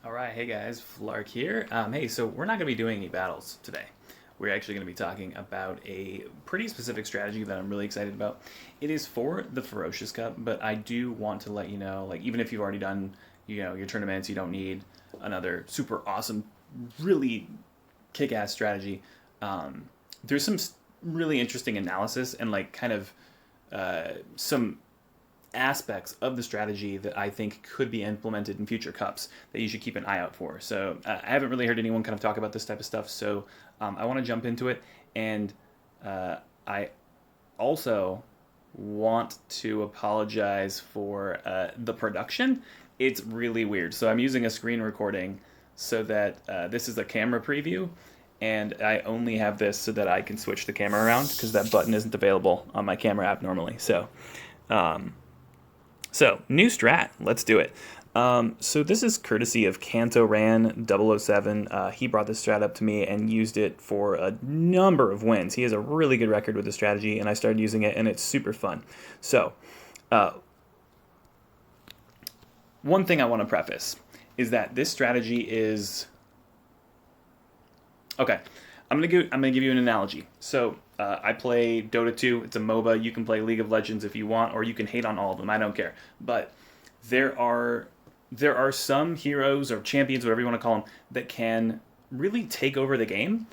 All right, hey guys, Flark here. Hey, so we're not going to be doing any battles today. We're actually going to be talking about a pretty specific strategy that I'm really excited about. It is for the Ferocious Cup, but I do want to let you know, like, even if you've already done, your tournaments, you don't need another super awesome, really kick-ass strategy. There's some really interesting analysis and like kind of some aspects of the strategy that I think could be implemented in future cups that you should keep an eye out for. So I haven't really heard anyone kind of talk about this type of stuff, so I want to jump into it. And I also want to apologize for the production. It's really weird. So I'm using a screen recording so that this is a camera preview, and I only have this so that I can switch the camera around because that button isn't available on my camera app normally. Um, so, new strat. Let's do it. So this is courtesy of Kanto Ran 007. He brought this strat up to me and used it for a number of wins. He has a really good record with the strategy, and I started using it, and it's super fun. So, uh, one thing I want to preface is that this strategy is okay. I'm gonna give you an analogy. So I play Dota 2. It's a MOBA. You can play League of Legends if you want, or you can hate on all of them. I don't care. But there are there are some heroes or champions, whatever you want to call them, that can really take over the game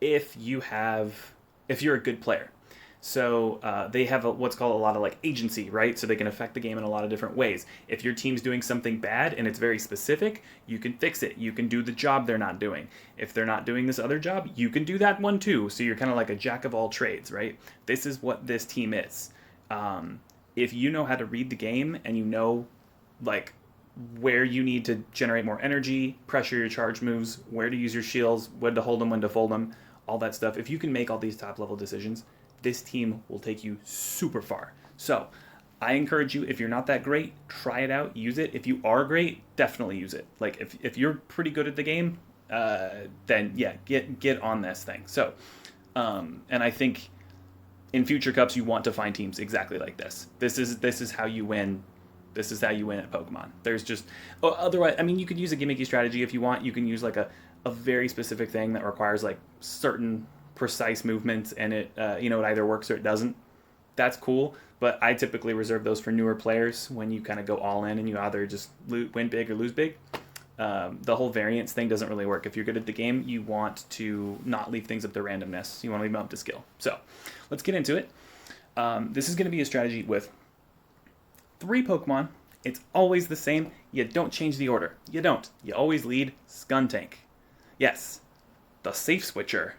if if you're a good player. So they have what's called a lot of like agency, right? So they can affect the game in a lot of different ways. If your team's doing something bad and it's very specific, you can fix it. You can do the job they're not doing. If they're not doing this other job, you can do that one too. So you're kind of like a jack of all trades, right? This is what this team is. If you know how to read the game and you know like where you need to generate more energy, pressure your charge moves, where to use your shields, when to hold them, when to fold them, all that stuff. If you can make all these top level decisions, this team will take you super far. So I encourage you, if you're not that great, try it out, use it. If you are great, definitely use it. Like if you're pretty good at the game, then yeah, get on this thing. So, and I think in future cups you want to find teams exactly like this. This is how you win. This is how you win at Pokemon. There's just otherwise. I mean, you could use a gimmicky strategy if you want. You can use like a very specific thing that requires like certain precise movements, and it either works or it doesn't. That's cool, but I typically reserve those for newer players when you kind of go all in and you either just win big or lose big. The whole variance thing doesn't really work. If you're good at the game, you want to not leave things up to randomness. You want to leave them up to skill. So let's get into it. This is going to be a strategy with 3 Pokemon. It's always the same. You don't change the order. You don't. You always lead Skuntank. Yes, the safe switcher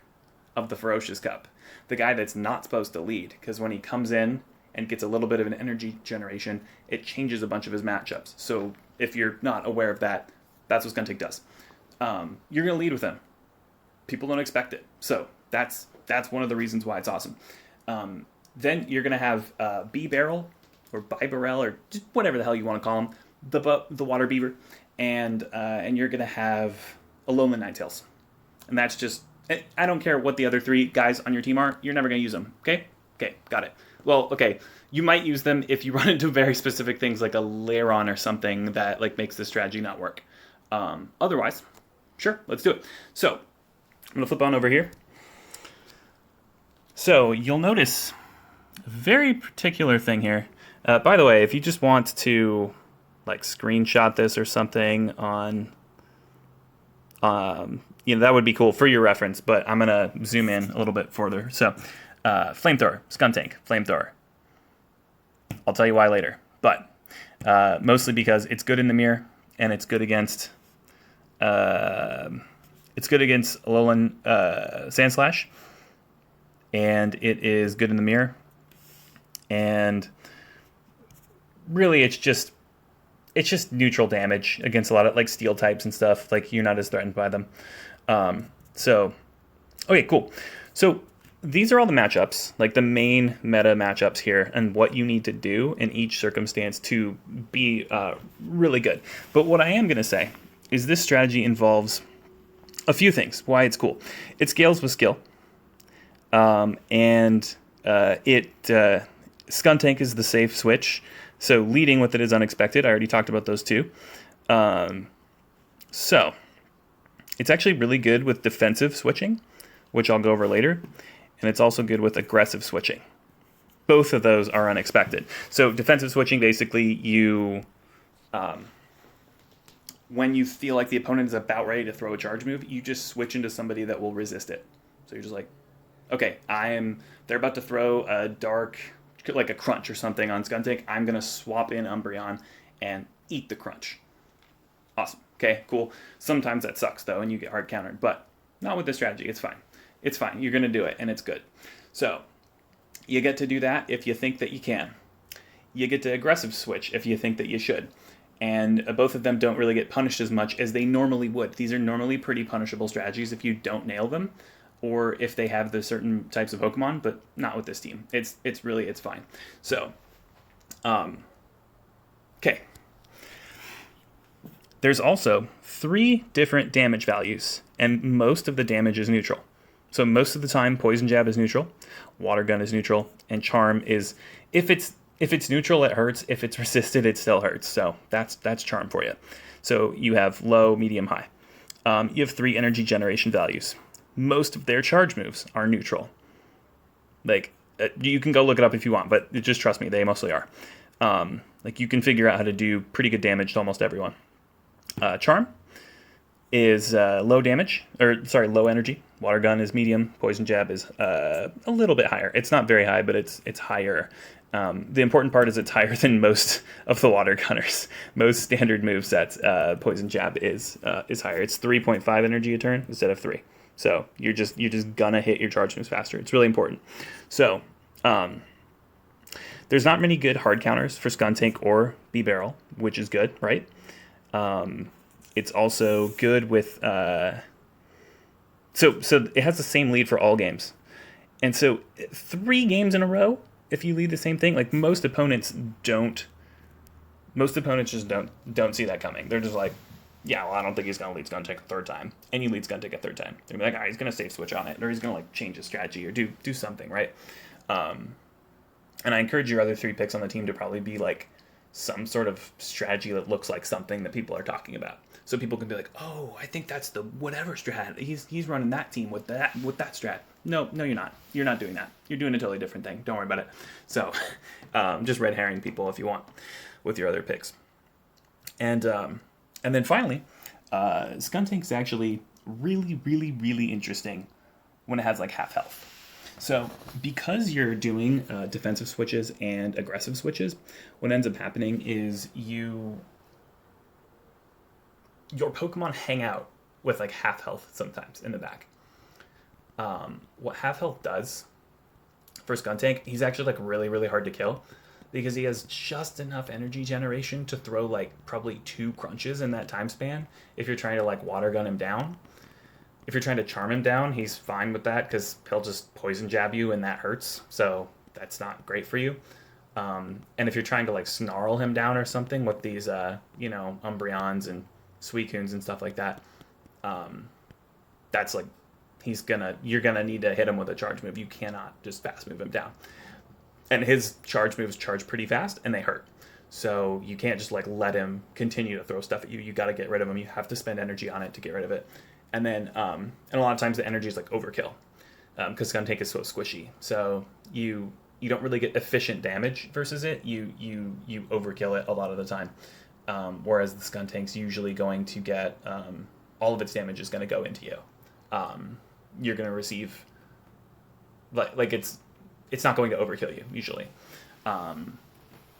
of the Ferocious Cup. The guy that's not supposed to lead, because when he comes in and gets a little bit of an energy generation, it changes a bunch of his matchups. So if you're not aware of that, that's what Skuntank does. You're going to lead with him. People don't expect it. So that's one of the reasons why it's awesome. Then you're going to have B-Barrel, or Bibarel, or just whatever the hell you want to call him, the water beaver, and you're gonna have Alolan Ninetales, and that's just, I don't care what the other 3 guys on your team are, you're never gonna use them. Okay, got it. Well, okay, you might use them if you run into very specific things like a Lairon or something that like makes the strategy not work. Otherwise, sure, let's do it. So I'm gonna flip on over here. So you'll notice a very particular thing here. By the way, if you just want to like screenshot this or something on, that would be cool for your reference. But I'm gonna zoom in a little bit further. So, flamethrower, Skuntank, flamethrower. I'll tell you why later, but mostly because it's good in the mirror and it's good against Alolan Sandslash, and it is good in the mirror. And really, it's just neutral damage against a lot of like steel types and stuff. Like you're not as threatened by them. So okay, cool. So these are all the matchups, like the main meta matchups here, and what you need to do in each circumstance to be really good. But what I am going to say is this strategy involves a few things. Why it's cool. It scales with skill, and Skuntank is the safe switch. So leading with it is unexpected. I already talked about those two. So, it's actually really good with defensive switching, which I'll go over later, and it's also good with aggressive switching. Both of those are unexpected. So defensive switching, basically, when you feel like the opponent is about ready to throw a charge move, you just switch into somebody that will resist it. So you're just like, okay, they're about to throw a dark, like a crunch or something on Skuntank. I'm going to swap in Umbreon and eat the crunch. Awesome. Okay, cool. Sometimes that sucks, though, and you get hard countered, but not with this strategy. It's fine. It's fine. You're going to do it, and it's good. So you get to do that if you think that you can. You get to aggressive switch if you think that you should. And both of them don't really get punished as much as they normally would. These are normally pretty punishable strategies if you don't nail them, or if they have the certain types of Pokemon, but not with this team. It's fine. So, okay. There's also 3 different damage values, and most of the damage is neutral. So most of the time, Poison Jab is neutral, Water Gun is neutral, and Charm is, if it's neutral, it hurts. If it's resisted, it still hurts. So that's Charm for you. So you have low, medium, high. You have 3 energy generation values. Most of their charge moves are neutral. Like, you can go look it up if you want, but just trust me, they mostly are. Like, you can figure out how to do pretty good damage to almost everyone. Charm is low energy. Water Gun is medium. Poison Jab is a little bit higher. It's not very high, but it's higher. The important part is it's higher than most of the Water Gunners. Most standard move sets, Poison Jab is higher. It's 3.5 energy a turn instead of 3. So you're just gonna hit your charge moves faster. It's really important. So there's not many good hard counters for Skuntank or B-Barrel, which is good, right? It's also good with so it has the same lead for all games, and so 3 games in a row, if you lead the same thing, like most opponents just don't see that coming. They're just like, yeah, well, I don't think he's gonna lead Skuntank a 3rd time, and you lead Skuntank a 3rd time. They're like, he's gonna safe switch on it, or he's gonna like change his strategy or do something, right? And I encourage your other 3 picks on the team to probably be like some sort of strategy that looks like something that people are talking about. So people can be like, oh, I think that's the whatever strat. He's running that team with that strat. No, you're not. You're not doing that. You're doing a totally different thing. Don't worry about it. So just red herring people if you want with your other picks. And then finally, Skuntank's actually really, really, really interesting when it has like half health. So because you're doing defensive switches and aggressive switches, what ends up happening is your Pokemon hang out with like half health sometimes in the back. What half health does for Skuntank, he's actually like really, really hard to kill because he has just enough energy generation to throw like probably 2 crunches in that time span if you're trying to like Water Gun him down. If you're trying to charm him down, he's fine with that because he'll just Poison Jab you and that hurts. So that's not great for you. And if you're trying to like snarl him down or something with these, Umbreons and Suicunes and stuff like that, that's like, you're gonna need to hit him with a charge move. You cannot just fast move him down. And his charge moves charge pretty fast and they hurt. So you can't just like let him continue to throw stuff at you. You got to get rid of him. You have to spend energy on it to get rid of it. And then, and a lot of times the energy is like overkill because Skuntank is so squishy. So you don't really get efficient damage versus it. You overkill it a lot of the time. Whereas the Skuntank's usually going to get all of its damage is going to go into you. You're going to receive like it's not going to overkill you usually.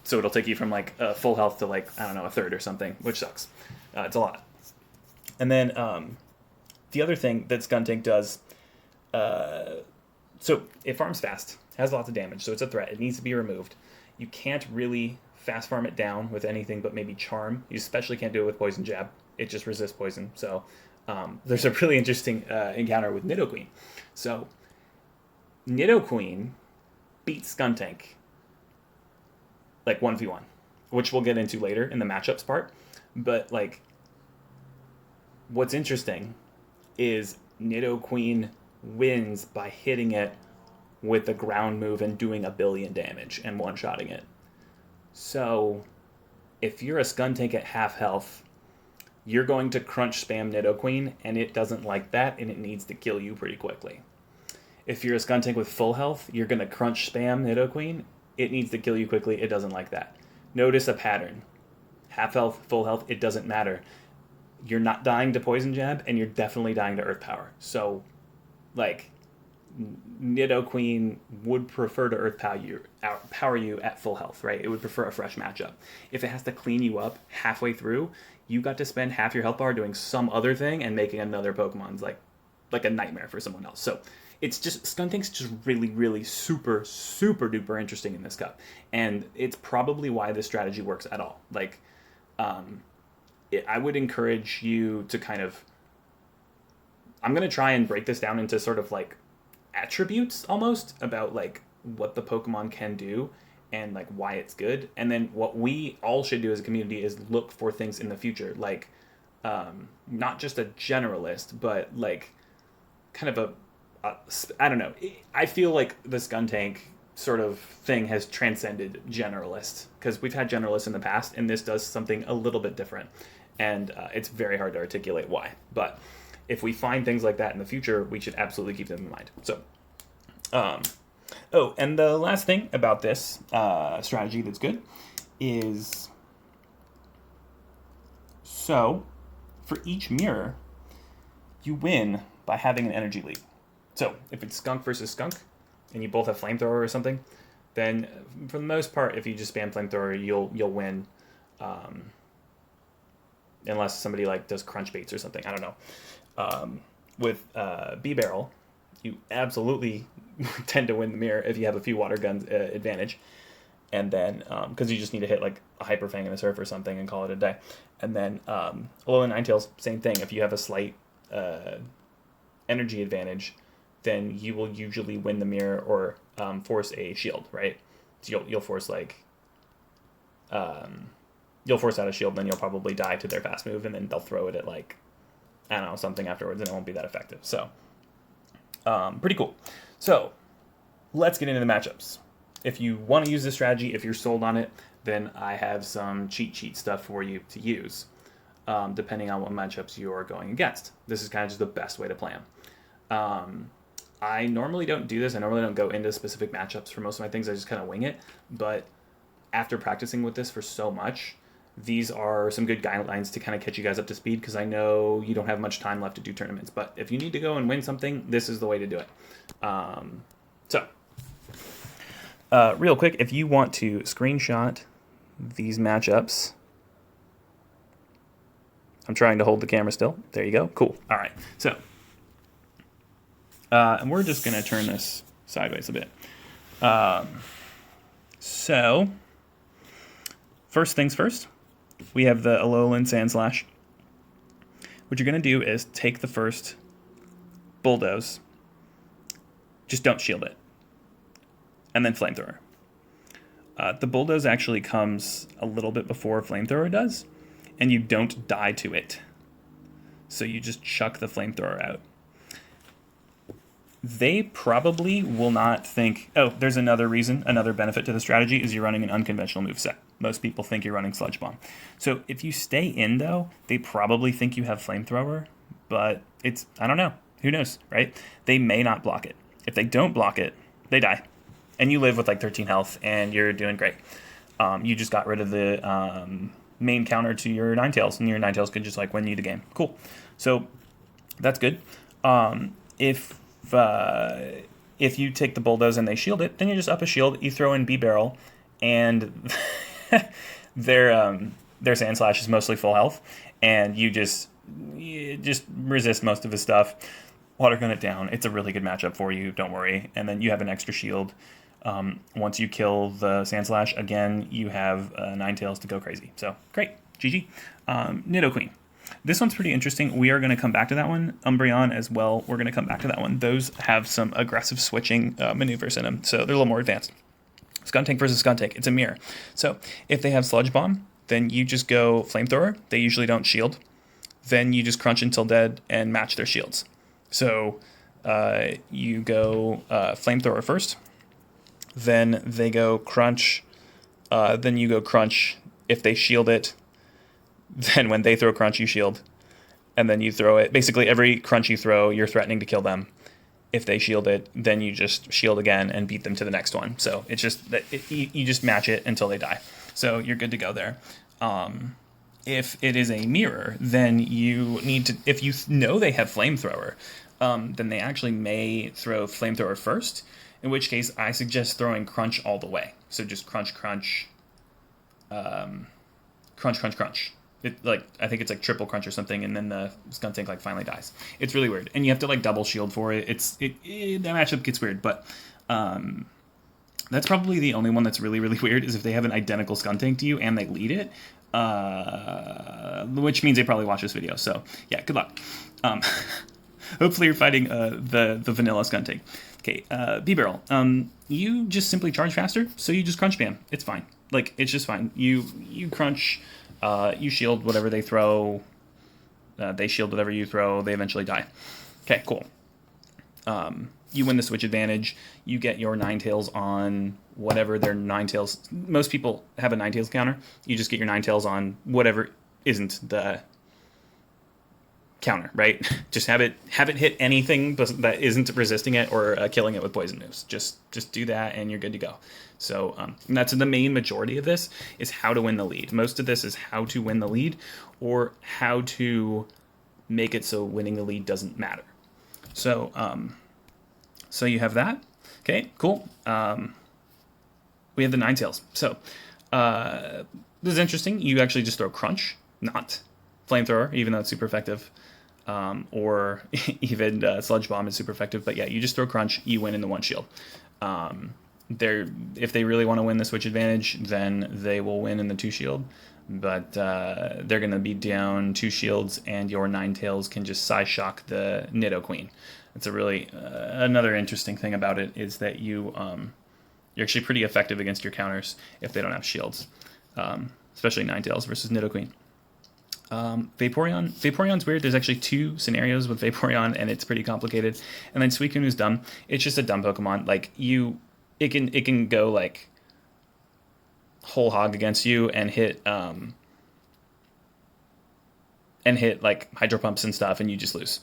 So it'll take you from like full health to like, I don't know, a 1/3 or something, which sucks. It's a lot. And then the other thing that Skuntank does, so it farms fast, has lots of damage, so it's a threat. It needs to be removed. You can't really fast farm it down with anything but maybe Charm. You especially can't do it with Poison Jab. It just resists poison. So there's a really interesting encounter with Nidoqueen. So Nidoqueen beats Skuntank like 1v1, which we'll get into later in the matchups part. But like, what's interesting is Nidoqueen wins by hitting it with the ground move and doing 1 billion damage and one-shotting it. So if you're a Skuntank at half health, you're going to crunch spam Nidoqueen, and it doesn't like that, and it needs to kill you pretty quickly. If you're a Skuntank with full health, you're going to crunch spam Nidoqueen, it needs to kill you quickly, it doesn't like that. Notice a pattern. Half health, full health, it doesn't matter. You're not dying to Poison Jab, and you're definitely dying to Earth Power. So, like, Nidoqueen would prefer to Earth power you at full health, right? It would prefer a fresh matchup. If it has to clean you up halfway through, you got to spend half your health bar doing some other thing and making another Pokemon's like a nightmare for someone else. So it's just, Skuntank's just really, really super, super duper interesting in this cup. And it's probably why this strategy works at all. Like, I would encourage you to kind of, I'm going to try and break this down into sort of like attributes almost about like what the Pokemon can do and like why it's good. And then what we all should do as a community is look for things in the future, like not just a generalist, but like kind of I don't know. I feel like the Skuntank sort of thing has transcended generalist, because we've had generalists in the past, and this does something a little bit different. And it's very hard to articulate why. But if we find things like that in the future, we should absolutely keep them in mind. So, oh, and the last thing about this strategy that's good is, so for each mirror, you win by having an energy lead. So if it's skunk versus skunk, and you both have flamethrower or something, then for the most part, if you just spam flamethrower, you'll win. Unless somebody like does crunch baits or something, I don't know. With B-Barrel, you absolutely tend to win the mirror if you have a few water guns advantage. And then, because you just need to hit like a Hyper Fang in the surf or something and call it a day. And then, Alolan Ninetales, same thing. If you have a slight energy advantage, then you will usually win the mirror or force a shield, right? So you'll force like, you'll force out a shield, then you'll probably die to their fast move, and then they'll throw it at like, I don't know, something afterwards, and it won't be that effective. So, pretty cool. So, let's get into the matchups. If you want to use this strategy, if you're sold on it, then I have some cheat sheet stuff for you to use, depending on what matchups you are going against. This is kind of just the best way to play them. I normally don't do this. I normally don't go into specific matchups for most of my things. I just kind of wing it. But after practicing with this for so much, these are some good guidelines to kind of catch you guys up to speed, because I know you don't have much time left to do tournaments. But if you need to go and win something, this is the way to do it. Real quick, if you want to screenshot these matchups, I'm trying to hold the camera still. There you go. Cool. All right. So, and we're just going to turn this sideways a bit. So, first things first, we have the Alolan Sandslash. What you're going to do is take the first Bulldoze, just don't shield it, and then Flamethrower. The Bulldoze actually comes a little bit before Flamethrower does, and you don't die to it. So you just chuck the Flamethrower out. They probably will not think, oh, there's another reason, another benefit to the strategy is you're running an unconventional moveset. Most people think you're running Sludge Bomb. So if you stay in, though, they probably think you have Flamethrower, but it's, I don't know. Who knows, right? They may not block it. If they don't block it, they die. And you live with like 13 health, and you're doing great. You just got rid of the main counter to your Ninetales, and your Ninetales could just like win you the game. Cool. So that's good. If you take the Bulldoze and they shield it, then you just up a shield, you throw in B-Barrel, and their Sandslash is mostly full health, and you just resist most of his stuff, water gun it down. It's a really good matchup for you, don't worry. And then you have an extra shield. Once you kill the Sandslash, again, you have Ninetales to go crazy. So, great. GG. Nidoqueen. This one's pretty interesting. We are going to come back to that one. Umbreon as well. We're going to come back to that one. Those have some aggressive switching maneuvers in them, so they're a little more advanced. Skuntank versus Skuntank. It's a mirror. So if they have Sludge Bomb, then you just go Flamethrower. They usually don't shield. Then you just crunch until dead and match their shields. So you go Flamethrower first. Then they go Crunch. Then you go Crunch. If they shield it, then when they throw crunch, you shield, and then you throw it. Basically, every crunch you throw, you're threatening to kill them. If they shield it, then you just shield again and beat them to the next one. So it's just that you just match it until they die. So you're good to go there. If it is a mirror, then you need to, if you know they have flamethrower, then they actually may throw flamethrower first, in which case I suggest throwing crunch all the way. So just crunch, crunch, crunch, crunch, crunch. I think it's like triple crunch or something, and then the skunk tank like finally dies. It's really weird, and you have to like double shield for it. That matchup gets weird, but that's probably the only one that's really really weird is if they have an identical skunk tank to you and they lead it, which means they probably watch this video. So yeah, good luck. Hopefully you're fighting the vanilla skunk tank. Okay, B-barrel. You just simply charge faster, so you just crunch spam. It's fine. Like it's just fine. You crunch. You shield whatever they throw. They shield whatever you throw. They eventually die. Okay, cool. You win the switch advantage. You get your Ninetales on whatever their Ninetales. Most people have a Ninetales counter. You just get your Ninetales on whatever isn't the counter, right? Just have it hit anything that isn't resisting it or killing it with poison moves. Just do that and you're good to go. So and that's the main majority of this is how to win the lead. Most of this is how to win the lead or how to make it so winning the lead doesn't matter. So so you have that. Okay, cool. We have the Ninetales. So this is interesting. You actually just throw crunch, not flamethrower, even though it's super effective. Or even sludge bomb is super effective. But yeah, you just throw crunch, you win in the one shield. If they really want to win the switch advantage, then they will win in the two shield. But they're going to be down two shields, and your Ninetales can just size shock the Nidoqueen. It's a really another interesting thing about it is that you're actually pretty effective against your counters if they don't have shields, especially Ninetales versus Nidoqueen. Vaporeon's weird. There's actually two scenarios with Vaporeon, and it's pretty complicated. And then Suicune's dumb. It's just a dumb Pokemon. Like it can go like whole hog against you and hit like hydro pumps and stuff, and you just lose.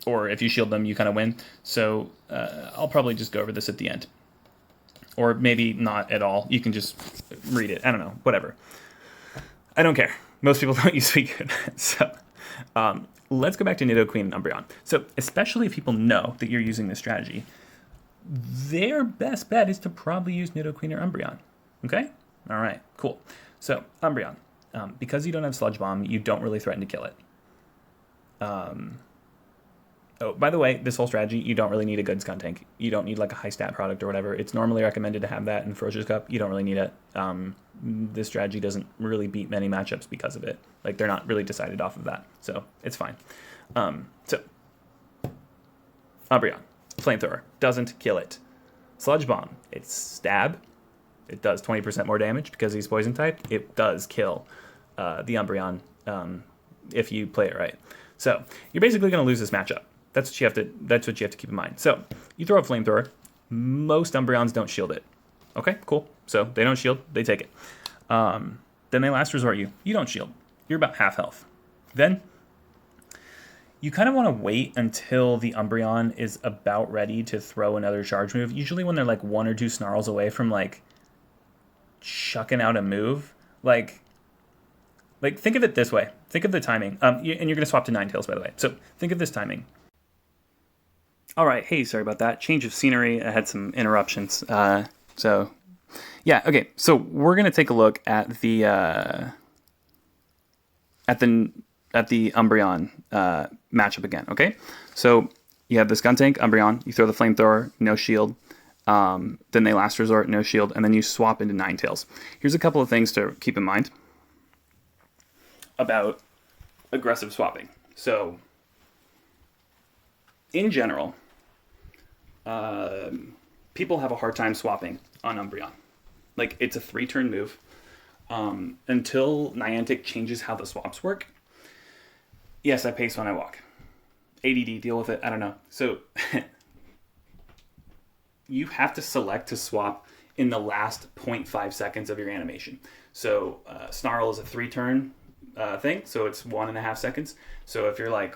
Or if you shield them, you kind of win. So I'll probably just go over this at the end, or maybe not at all. You can just read it. I don't know. Whatever. I don't care. Most people don't use Suicune. So let's go back to Nidoqueen and Umbreon. So especially if people know that you're using this strategy, their best bet is to probably use Nidoqueen or Umbreon. Okay? All right, cool. So Umbreon, because you don't have Sludge Bomb, you don't really threaten to kill it. Oh, by the way, this whole strategy, you don't really need a good skunk tank. You don't need like a high stat product or whatever. It's normally recommended to have that in the Ferocious Cup. You don't really need it. This strategy doesn't really beat many matchups because of it. Like they're not really decided off of that. So it's fine. So Umbreon, Flamethrower, doesn't kill it. Sludge Bomb, it's stab. It does 20% more damage because he's poison type. It does kill the Umbreon if you play it right. So you're basically going to lose this matchup. That's what you have to keep in mind. So you throw a Flamethrower. Most Umbreons don't shield it. Okay, cool. So they don't shield. They take it. Then they last resort you. You don't shield. You're about half health. Then you kind of want to wait until the Umbreon is about ready to throw another charge move. Usually when they're like one or two snarls away from like chucking out a move. Like think of it this way. Think of the timing. And you're going to swap to Ninetales, by the way. So think of this timing. All right. Hey, sorry about that. Change of scenery. I had some interruptions. So yeah. Okay. So we're going to take a look at the Umbreon matchup again. Okay. So you have the Skunk Tank, Umbreon. You throw the Flamethrower, no shield. Then they last resort, no shield, and then you swap into Ninetales. Here's a couple of things to keep in mind about aggressive swapping. So, in general, people have a hard time swapping on Umbreon. Like, it's a 3-turn move. Until Niantic changes how the swaps work. Yes, I pace when I walk. ADD, deal with it. I don't know. So, you have to select to swap in the last 0.5 seconds of your animation. So, Snarl is a 3-turn thing, so it's 1.5 seconds. So if you're like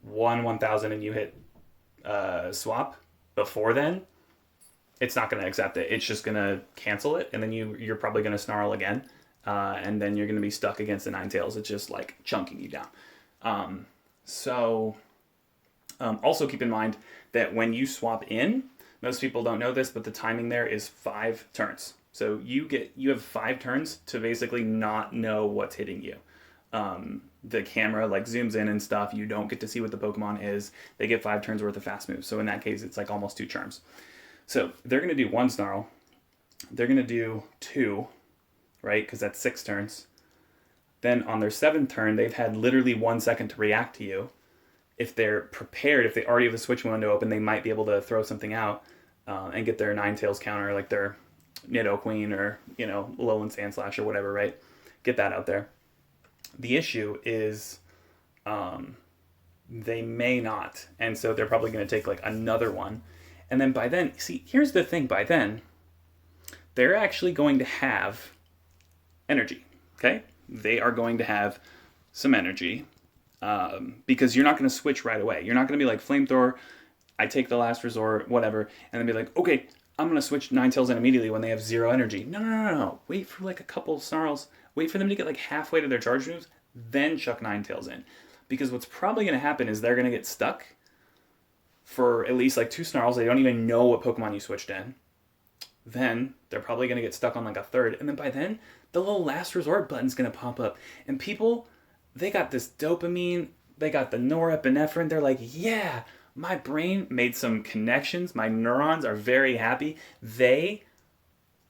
1,000 and you hit swap before then, it's not going to accept it. It's just going to cancel it, and then you're probably going to snarl again, and then you're going to be stuck against the Ninetales. It's just like chunking you down. Also keep in mind that when you swap in, most people don't know this, but the timing there is 5 turns. So you have 5 turns to basically not know what's hitting you. The camera like zooms in and stuff. You don't get to see what the Pokemon is. They get 5 turns worth of fast moves. So in that case, it's like almost 2 charms. So they're going to do 1 snarl. They're going to do 2, right? Because that's 6 turns. Then on their 7th turn, they've had literally 1 second to react to you. If they're prepared, if they already have the switch window open, they might be able to throw something out and get their Ninetales counter, like their Nidoqueen or, Alolan Sandslash or whatever, right? Get that out there. The issue is they may not. And so they're probably going to take like another one. And then by then, see, here's the thing. By then, they're actually going to have energy, okay? They are going to have some energy. Because you're not going to switch right away. You're not going to be like Flamethrower, I take the last resort, whatever, and then be like, okay, I'm going to switch Ninetales in immediately when they have 0 energy. No. Wait for like a couple snarls. Wait for them to get like halfway to their charge moves, then chuck Ninetales in. Because what's probably going to happen is they're going to get stuck for at least like 2 snarls. They don't even know what Pokemon you switched in. Then they're probably going to get stuck on like a 3rd. And then by then, the little last resort button's going to pop up. And people, they got this dopamine, they got the norepinephrine, they're like, yeah, my brain made some connections, my neurons are very happy. They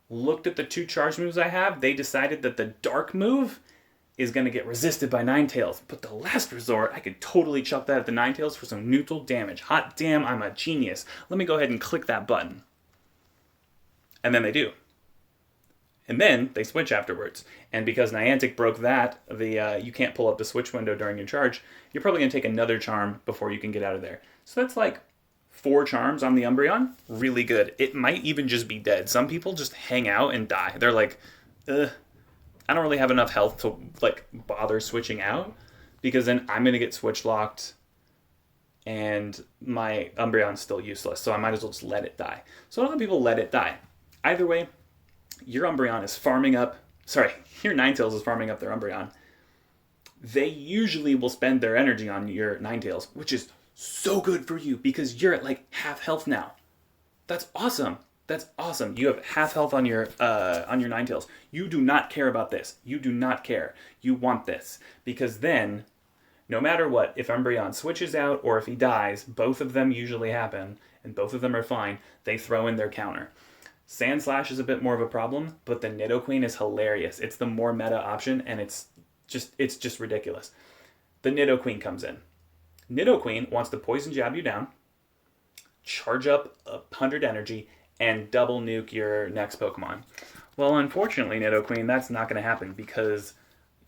looked at the 2 charge moves I have, they decided that the dark move is going to get resisted by Ninetales, but the last resort, I could totally chuck that at the Ninetales for some neutral damage. Hot damn, I'm a genius. Let me go ahead and click that button. And then they do. And then they switch afterwards. And because Niantic broke that, you can't pull up the switch window during your charge, you're probably going to take another charm before you can get out of there. So that's like 4 charms on the Umbreon. Really good. It might even just be dead. Some people just hang out and die. They're like, I don't really have enough health to like bother switching out, because then I'm going to get switch locked and my Umbreon's still useless. So I might as well just let it die. So a lot of people let it die. Either way, your Umbreon is farming up, your Ninetales is farming up their Umbreon. They usually will spend their energy on your Ninetales, which is so good for you because you're at like half health now. That's awesome. You have half health on your Ninetales. You do not care about this. You do not care. You want this. Because then, no matter what, if Umbreon switches out or if he dies, both of them usually happen, and both of them are fine, they throw in their counter. Sandslash is a bit more of a problem, but the Nidoqueen is hilarious. It's the more meta option, and it's just ridiculous. The Nidoqueen comes in. Nidoqueen wants to poison jab you down, charge up 100 energy, and double nuke your next Pokemon. Well, unfortunately, Nidoqueen, that's not going to happen because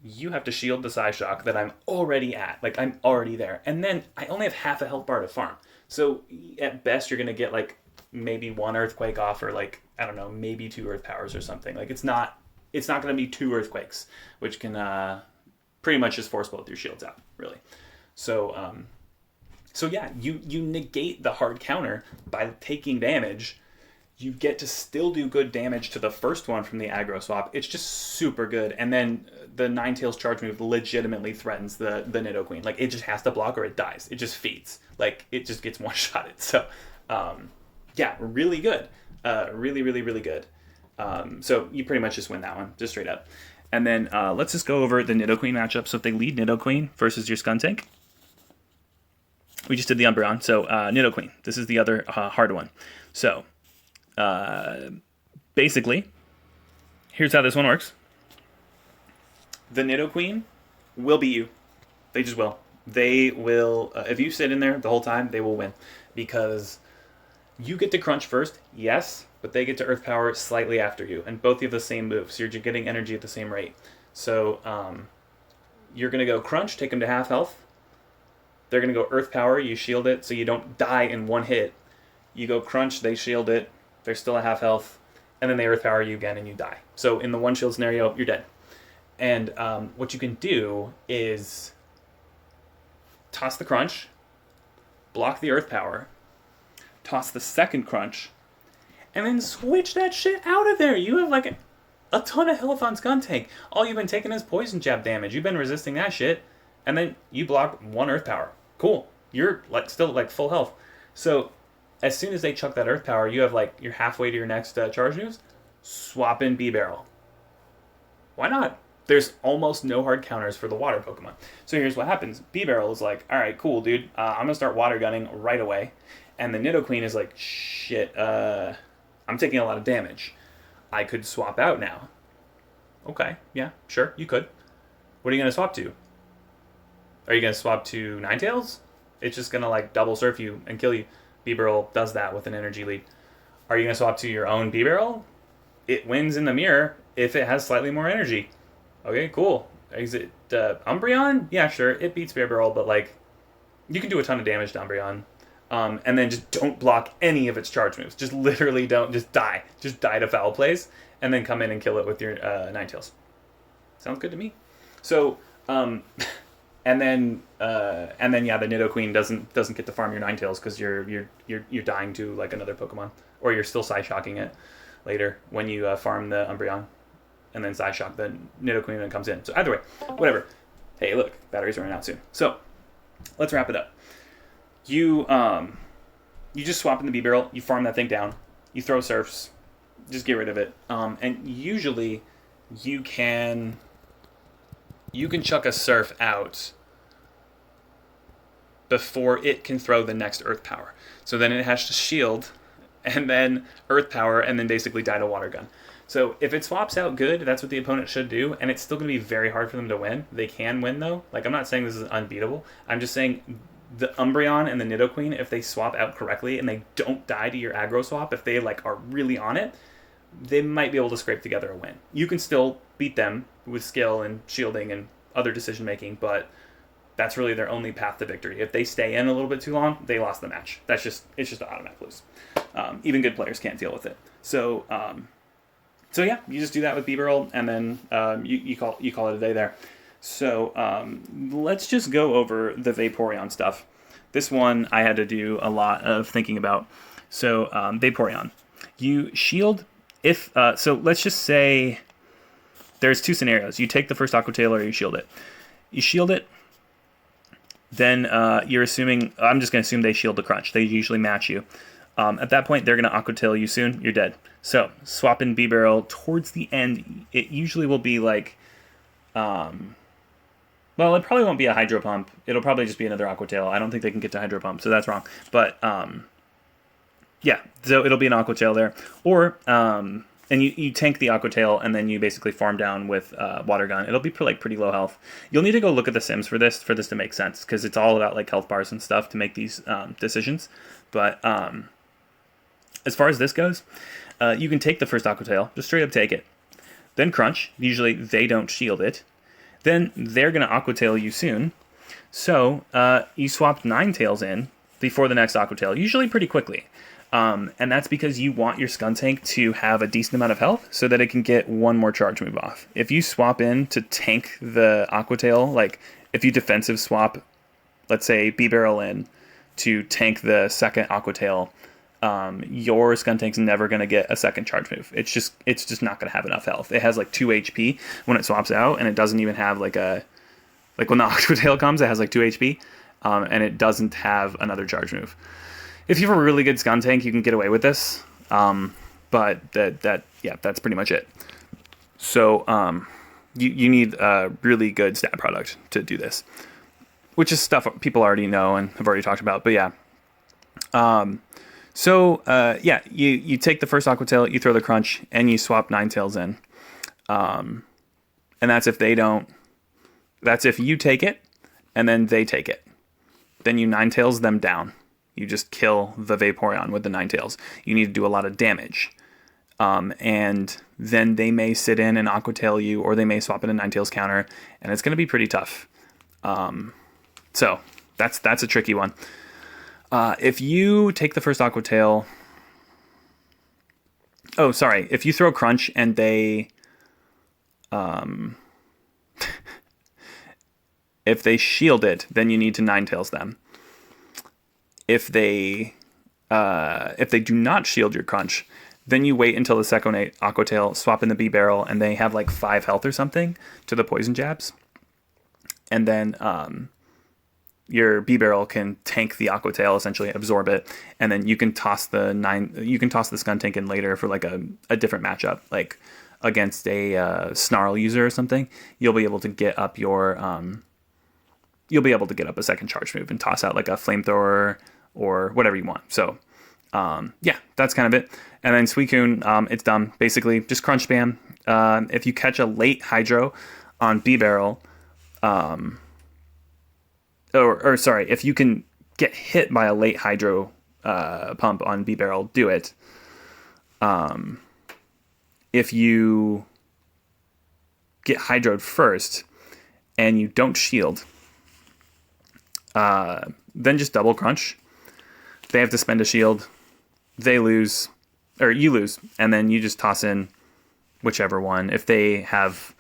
you have to shield the Psyshock that I'm already at. Like, I'm already there. And then I only have half a health bar to farm. So at best, you're going to get like maybe 1 Earthquake off, or like, I don't know, maybe 2 Earth Powers or something. Like, it's not going to be 2 Earthquakes, which can pretty much just force both your shields out, really. So yeah, you negate the hard counter by taking damage. You get to still do good damage to the first one from the aggro swap. It's just super good. And then the Ninetales charge move legitimately threatens the Nidoqueen. Like, it just has to block or it dies. It just feeds. Like, it just gets one-shotted. So, yeah, really good. Really, really, really good. So you pretty much just win that one, just straight up. And then let's just go over the Nidoqueen matchup. So if they lead Nidoqueen versus your Skuntank, we just did the Umbreon. So Nidoqueen, this is the other hard one. So basically, here's how this one works. The Nidoqueen will beat you. They just will. They will, if you sit in there the whole time, they will win. Because you get to crunch first, yes, but they get to Earth Power slightly after you. And both have the same move, so you're getting energy at the same rate. So you're going to go crunch, take them to half health. They're going to go Earth Power, you shield it, so you don't die in one hit. You go crunch, they shield it, they're still at half health, and then they Earth Power you again and you die. So in the one shield scenario, you're dead. And what you can do is toss the crunch, block the earth power, toss the second crunch, and then switch that shit out of there. You have like a ton of health on Skun Tank. All you've been taking is poison jab damage. You've been resisting that shit, and then you block one earth power. Cool. You're like still like full health. So as soon as they chuck that earth power, you have like you're halfway to your next charge moves. Swap in B Barrel. Why not? There's almost no hard counters for the water Pokemon. So here's what happens. B Barrel is like, all right, cool, dude. I'm gonna start water gunning right away, and the Nidoqueen is like, shit. I'm taking a lot of damage. I could swap out now. Okay, yeah, sure, you could. What are you gonna swap to? Are you gonna swap to Ninetales? It's just gonna like double surf you and kill you. B-Barrel does that with an energy lead. Are you gonna swap to your own B-Barrel? It wins in the mirror if it has slightly more energy. Okay, cool. Is it Umbreon? Yeah, sure, it beats B-Barrel, but like you can do a ton of damage to Umbreon. And then just don't block any of its charge moves. Just literally don't. Just die. Just die to foul plays, and then come in and kill it with your Ninetales. Sounds good to me. So, and then yeah, the Nidoqueen doesn't get to farm your Ninetales because you're dying to like another Pokemon, or you're still Psyshocking it later when you farm the Umbreon, and then Psyshock the Nidoqueen and comes in. So either way, whatever. Hey, look, batteries are running out soon. So let's wrap it up. You just swap in the B-Barrel, you farm that thing down, you throw surfs, just get rid of it. And usually you can chuck a surf out before it can throw the next earth power. So then it has to shield, and then earth power, and then basically die to water gun. So if it swaps out good, that's what the opponent should do, and it's still going to be very hard for them to win. They can win, though. Like, I'm not saying this is unbeatable. I'm just saying the Umbreon and the Nidoqueen, if they swap out correctly and they don't die to your aggro swap, if they like are really on it, they might be able to scrape together a win. You can still beat them with skill and shielding and other decision making, but that's really their only path to victory. If they stay in a little bit too long, they lost the match. It's just an automatic lose. Even good players can't deal with it. So yeah, you just do that with B-Barrel, and then you call it a day there. So let's just go over the Vaporeon stuff. This one I had to do a lot of thinking about. So Vaporeon, you shield if so. Let's just say there's two scenarios. You take the first Aqua Tail or you shield it. You shield it, then you're assuming. I'm just going to assume they shield the crunch. They usually match you. At that point, they're going to Aqua Tail you soon. You're dead. So swap in B-Barrel towards the end. It usually will be like. Well, it probably won't be a Hydro Pump. It'll probably just be another Aqua Tail. I don't think they can get to Hydro Pump, so that's wrong. But, yeah, so it'll be an Aqua Tail there. Or, and you tank the Aqua Tail, and then you basically farm down with Water Gun. It'll be pretty low health. You'll need to go look at the sims for this to make sense, because it's all about like health bars and stuff to make these decisions. But as far as this goes, you can take the first Aqua Tail, just straight up take it. Then Crunch. Usually they don't shield it. Then they're going to Aqua Tail you soon. So you swap Ninetales in before the next Aqua Tail, usually pretty quickly. And that's because you want your Skuntank to have a decent amount of health so that it can get one more charge move off. If you swap in to tank the Aqua Tail, like if you defensive swap, let's say B-Barrel in to tank the second Aqua Tail, your Skuntank's never going to get a second charge move. It's just not going to have enough health. It has like 2 HP when it swaps out, and it doesn't even have like when the Aqua Tail comes, it has like 2 HP, and it doesn't have another charge move. If you have a really good Skuntank, you can get away with this, but that's pretty much it. So you need a really good stat product to do this, which is stuff people already know and have already talked about. But yeah. You take the first Aqua Tail, you throw the Crunch, and you swap Ninetales in. And that's if they don't. That's if you take it, and then they take it. Then you Ninetales them down. You just kill the Vaporeon with the Ninetales. You need to do a lot of damage. And then they may sit in and Aqua Tail you, or they may swap in a Ninetales counter, and it's going to be pretty tough. So that's a tricky one. If you take the first Aqua Tail... if you throw Crunch and they If they shield it, then you need to Ninetales them. If they do not shield your crunch, then you wait until the second Aqua Tail, swap in the B Barrel, and they have like 5 health or something to the poison jabs. And then your B Barrel can tank the Aqua Tail, essentially absorb it, and then you can toss the Skun Tank in later for like a different matchup, like against a Snarl user or something. You'll be able to get up a second charge move and toss out like a Flamethrower or whatever you want. So yeah, that's kind of it. And then Suicune, it's dumb. Basically, just crunch spam. If you catch a late Hydro on B Barrel, if you can get hit by a late Hydro pump on B Barrel, do it. If you get Hydroed first and you don't shield, then just double crunch. They have to spend a shield. They lose, or you lose, and then you just toss in whichever one. If they have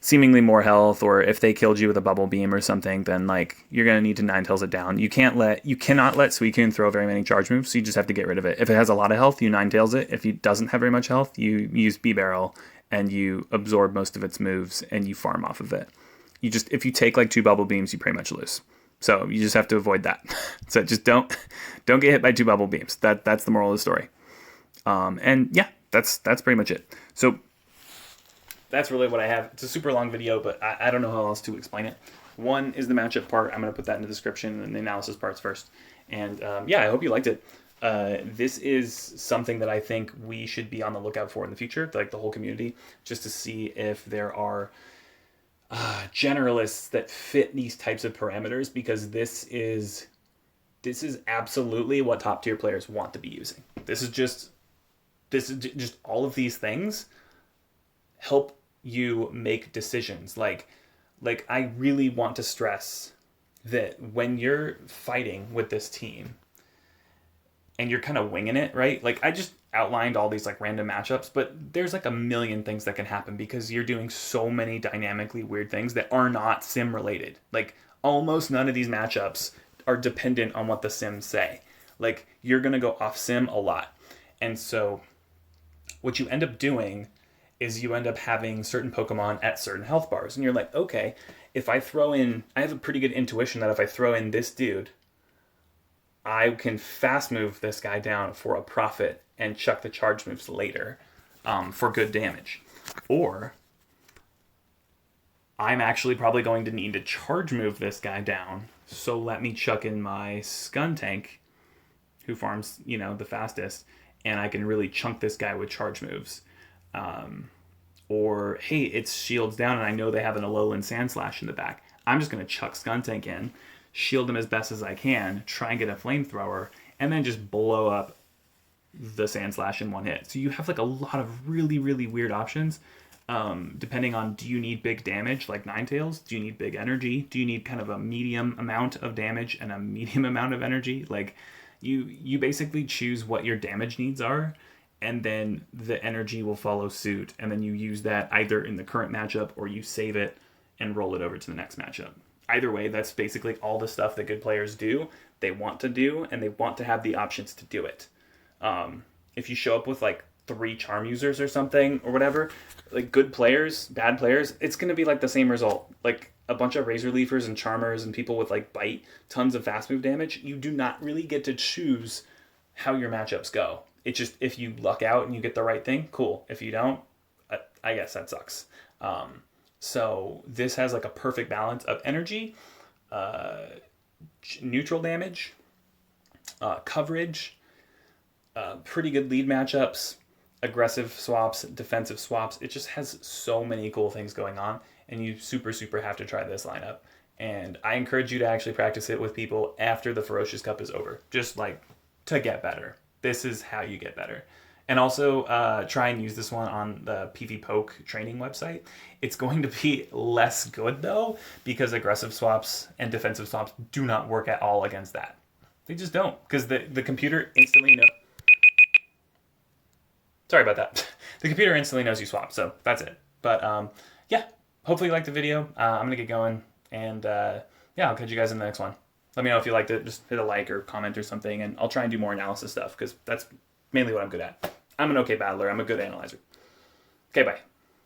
seemingly more health, or if they killed you with a bubble beam or something, then like you're gonna need to Ninetales it down. You cannot let Suicune throw very many charge moves, so you just have to get rid of it. If it has a lot of health, you Ninetales it. If it doesn't have very much health, you use B Barrel and you absorb most of its moves and you farm off of it. If you take like 2 bubble beams, you pretty much lose. So you just have to avoid that. So just don't get hit by 2 bubble beams. That's the moral of the story. And yeah, that's pretty much it. So that's really what I have. It's a super long video, but I don't know how else to explain it. One is the matchup part. I'm going to put that in the description, and the analysis parts first. And yeah, I hope you liked it. This is something that I think we should be on the lookout for in the future, like the whole community, just to see if there are generalists that fit these types of parameters, because this is absolutely what top tier players want to be using. This is just all of these things help you make decisions. Like I really want to stress that when you're fighting with this team and you're kind of winging it, right? Like I just outlined all these like random matchups, but there's like a million things that can happen because you're doing so many dynamically weird things that are not sim related. Like almost none of these matchups are dependent on what the sims say. Like you're going to go off sim a lot. And so what you end up doing is you end up having certain Pokemon at certain health bars. And you're like, okay, if I have a pretty good intuition that if I throw in this dude, I can fast move this guy down for a profit and chuck the charge moves later for good damage. Or I'm actually probably going to need to charge move this guy down, so let me chuck in my Skun Tank, who farms, the fastest, and I can really chunk this guy with charge moves. Or, hey, it's shields down and I know they have an Alolan Sandslash in the back. I'm just going to chuck Skun Tank in, shield him as best as I can, try and get a Flamethrower, and then just blow up the Sandslash in one hit. So you have like a lot of really, really weird options, depending on, do you need big damage like Ninetales? Do you need big energy? Do you need kind of a medium amount of damage and a medium amount of energy? Like you basically choose what your damage needs are, and then the energy will follow suit, and then you use that either in the current matchup or you save it and roll it over to the next matchup. Either way, that's basically all the stuff that good players do. They want to do, and they want to have the options to do it. If you show up with like 3 charm users or something or whatever, like good players, bad players, it's going to be like the same result. Like a bunch of Razor Leafers and Charmers and people with like bite, tons of fast move damage. You do not really get to choose how your matchups go. It's just, if you luck out and you get the right thing, cool. If you don't, I guess that sucks. So this has like a perfect balance of energy, neutral damage, coverage, pretty good lead matchups, aggressive swaps, defensive swaps. It just has so many cool things going on, and you super, super have to try this lineup. And I encourage you to actually practice it with people after the Ferocious Cup is over, just like to get better. This is how you get better. And also try and use this one on the PV Poke training website. It's going to be less good though, because aggressive swaps and defensive swaps do not work at all against that. They just don't, because the computer instantly knows. Sorry about that. The computer instantly knows you swap, so that's it. But yeah, hopefully you liked the video. I'm going to get going. And yeah, I'll catch you guys in the next one. Let me know if you liked it. Just hit a like or comment or something, and I'll try and do more analysis stuff because that's mainly what I'm good at. I'm an okay battler. I'm a good analyzer. Okay, bye.